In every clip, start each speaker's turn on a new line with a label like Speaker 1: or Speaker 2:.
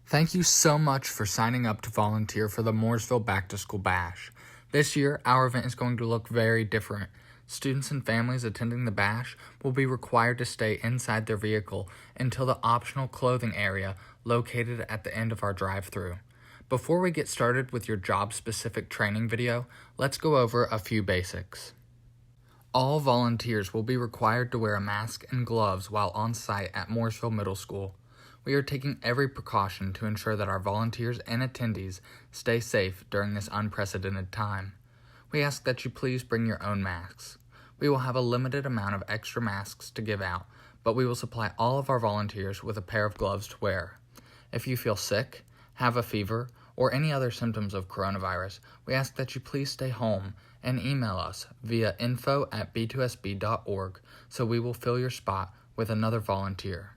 Speaker 1: Thank you so much for signing up to volunteer for the Mooresville Back to School Bash. This year, our event is going to look very different. Students and families attending the bash will be required to stay inside their vehicle until the optional clothing area located at the end of our drive-thru. Before we get started with your job-specific training video, let's go over a few basics. All volunteers will be required to wear a mask and gloves while on site at Mooresville Middle School. We are taking every precaution to ensure that our volunteers and attendees stay safe during this unprecedented time. We ask that you please bring your own masks. We will have a limited amount of extra masks to give out, but we will supply all of our volunteers with a pair of gloves to wear. If you feel sick, have a fever, or any other symptoms of coronavirus, we ask that you please stay home and email us via info@b2sb.org so we will fill your spot with another volunteer.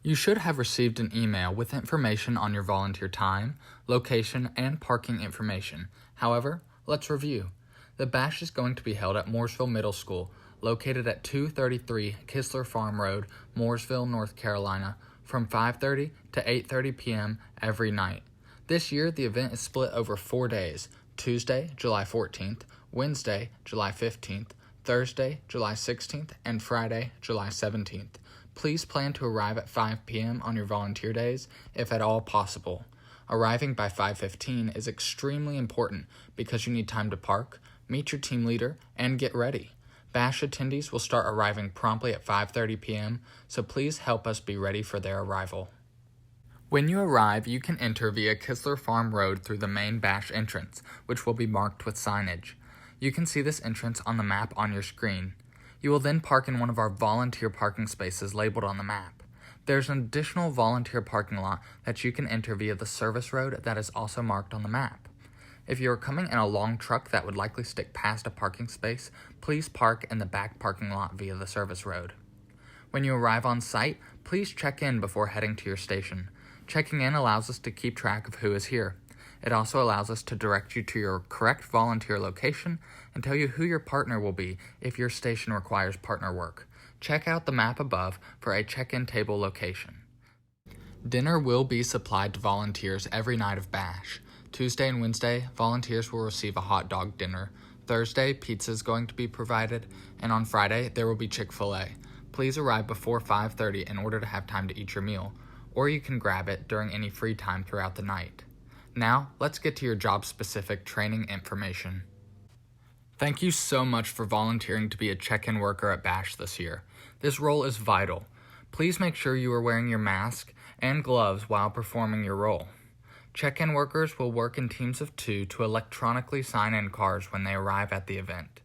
Speaker 1: You should have received an email with information on your volunteer time, location, and parking information. However, let's review. The bash is going to be held at Mooresville Middle School, located at 233 Kistler Farm Road, Mooresville, North Carolina, from 5:30 to 8:30 p.m. every night. This year, the event is split over 4 days: Tuesday, July 14th, Wednesday, July 15th, Thursday, July 16th, and Friday, July 17th. Please plan to arrive at 5 p.m. on your volunteer days, if at all possible. Arriving by 5:15 is extremely important because you need time to park, meet your team leader, and get ready. Bash attendees will start arriving promptly at 5:30 p.m., so please help us be ready for their arrival. When you arrive, you can enter via Kistler Farm Road through the main bash entrance, which will be marked with signage. You can see this entrance on the map on your screen. You will then park in one of our volunteer parking spaces labeled on the map. There's an additional volunteer parking lot that you can enter via the service road that is also marked on the map. If you are coming in a long truck that would likely stick past a parking space, please park in the back parking lot via the service road. When you arrive on site, please check in before heading to your station. Checking in allows us to keep track of who is here. It also allows us to direct you to your correct volunteer location and tell you who your partner will be if your station requires partner work. Check out the map above for a check-in table location. Dinner will be supplied to volunteers every night of bash. Tuesday and Wednesday, volunteers will receive a hot dog dinner. Thursday, pizza is going to be provided, and on Friday, there will be Chick-fil-A. Please arrive before 5:30 in order to have time to eat your meal, or you can grab it during any free time throughout the night. Now, let's get to your job-specific training information. Thank you so much for volunteering to be a check-in worker at BASH this year. This role is vital. Please make sure you are wearing your mask and gloves while performing your role. Check-in workers will work in teams of 2 to electronically sign in cars when they arrive at the event.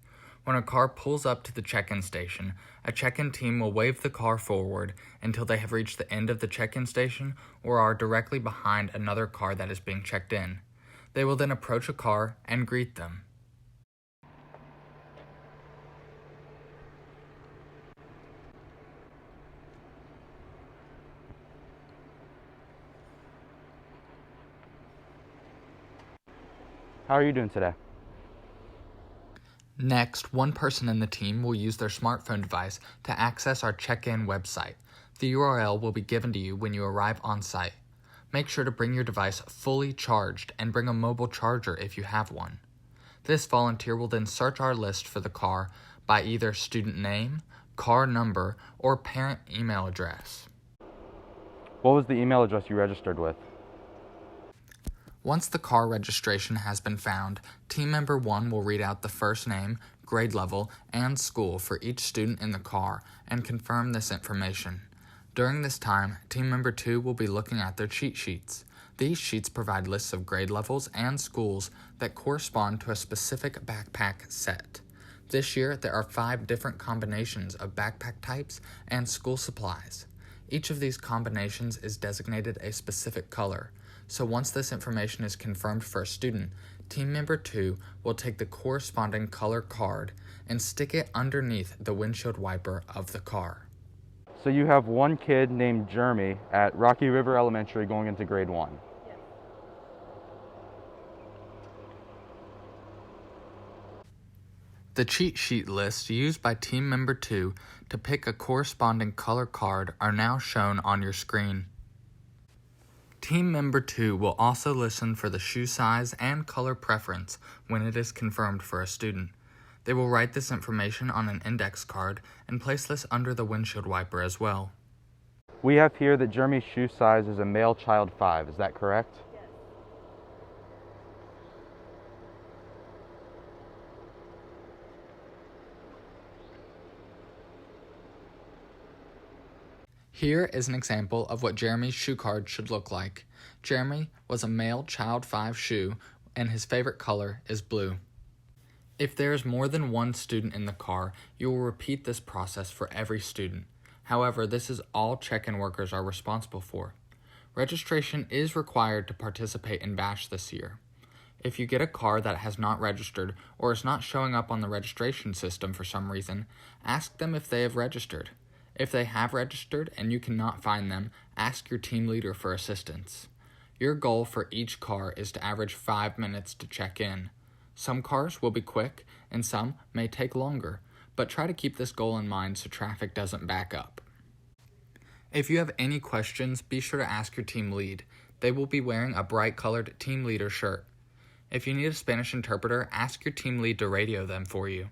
Speaker 1: When a car pulls up to the check-in station, a check-in team will wave the car forward until they have reached the end of the check-in station or are directly behind another car that is being checked in. They will then approach a car and greet them.
Speaker 2: How are you doing today?
Speaker 1: Next, one person in the team will use their smartphone device to access our check-in website. The URL will be given to you when you arrive on site. Make sure to bring your device fully charged and bring a mobile charger if you have one. This volunteer will then search our list for the car by either student name, car number, or parent email address.
Speaker 2: What was the email address you registered with?
Speaker 1: Once the car registration has been found, team member 1 will read out the first name, grade level, and school for each student in the car and confirm this information. During this time, team member 2 will be looking at their cheat sheets. These sheets provide lists of grade levels and schools that correspond to a specific backpack set. This year, there are 5 different combinations of backpack types and school supplies. Each of these combinations is designated a specific color. So once this information is confirmed for a student, team member 2 will take the corresponding color card and stick it underneath the windshield wiper of the car.
Speaker 2: So you have one kid named Jeremy at Rocky River Elementary going into grade 1.
Speaker 3: Yes.
Speaker 1: The cheat sheet lists used by team member 2 to pick a corresponding color card are now shown on your screen. Team member 2 will also listen for the shoe size and color preference when it is confirmed for a student. They will write this information on an index card and place this under the windshield wiper as well.
Speaker 2: We have here that Jeremy's shoe size is a male child 5. Is that correct?
Speaker 3: Yes.
Speaker 1: Here is an example of what Jeremy's shoe card should look like. Jeremy was a male child 5 shoe and his favorite color is blue. If there is more than one student in the car, you will repeat this process for every student. However, this is all check-in workers are responsible for. Registration is required to participate in BASH this year. If you get a car that has not registered or is not showing up on the registration system for some reason, ask them if they have registered. If they have registered and you cannot find them, ask your team leader for assistance. Your goal for each car is to average 5 minutes to check in. Some cars will be quick and some may take longer, but try to keep this goal in mind so traffic doesn't back up. If you have any questions, be sure to ask your team lead. They will be wearing a bright colored team leader shirt. If you need a Spanish interpreter, ask your team lead to radio them for you.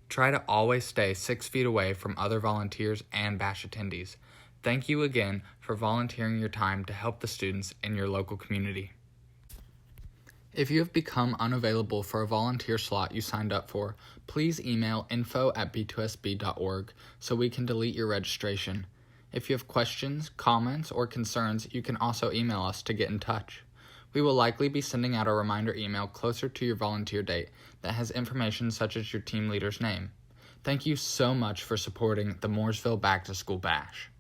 Speaker 1: Try to always stay 6 feet away from other volunteers and BASH attendees. Thank you again for volunteering your time to help the students in your local community. If you have become unavailable for a volunteer slot you signed up for, please email info@b2sb.org so we can delete your registration. If you have questions, comments, or concerns, you can also email us to get in touch. We will likely be sending out a reminder email closer to your volunteer date that has information such as your team leader's name. Thank you so much for supporting the Mooresville Back to School Bash.